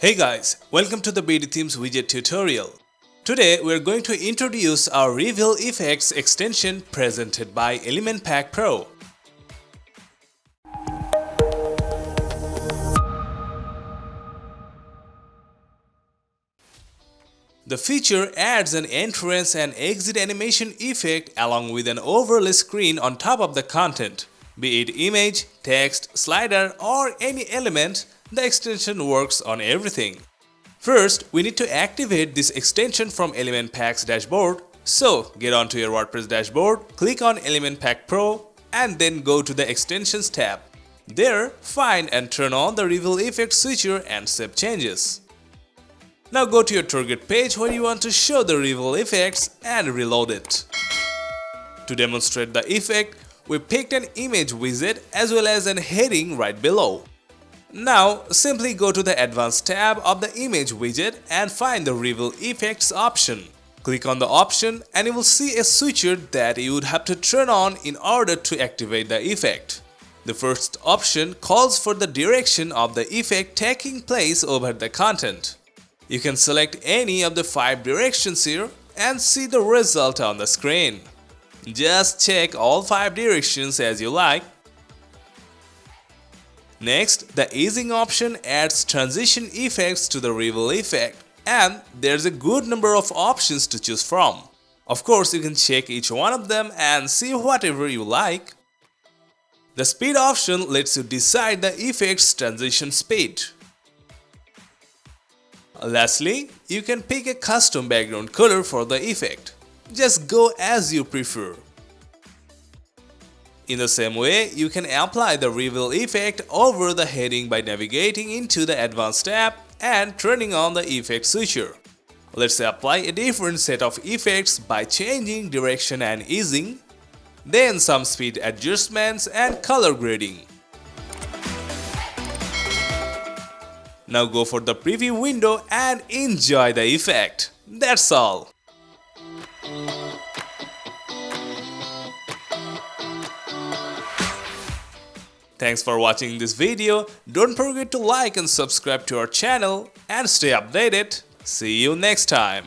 Hey guys, welcome to the BdThemes widget tutorial. Today we are going to introduce our Reveal Effects extension presented by Elementor Pro. The feature adds an entrance and exit animation effect along with an overlay screen on top of the content. Be it image, text, slider or any element, the extension works on everything. First, we need to activate this extension from Elementor's dashboard. So, get onto your WordPress dashboard, click on Elementor Pro and then go to the Extensions tab. There, find and turn on the Reveal Effects feature and save changes. Now go to your target page where you want to show the Reveal Effects and reload it. To demonstrate the effect, we picked an image widget as well as a heading right below. Now, simply go to the Advanced tab of the image widget and find the Reveal Effects option. Click on the option and you will see a switcher that you would have to turn on in order to activate the effect. The first option calls for the direction of the effect taking place over the content. You can select any of the 5 directions here and see the result on the screen. Just check all 5 directions as you like. Next, the easing option adds transition effects to the Reveal effect, and there's a good number of options to choose from. Of course, you can check each one of them and see whatever you like. The speed option lets you decide the effect's transition speed. Lastly, you can pick a custom background color for the effect. Just go as you prefer. In the same way, you can apply the Reveal effect over the heading by navigating into the Advanced tab and turning on the effect switcher. Let's apply a different set of effects by changing direction and easing, then some speed adjustments and color grading. Now go for the preview window and enjoy the effect. That's all. Thanks for watching this video. Don't forget to like and subscribe to our channel and stay updated. See you next time.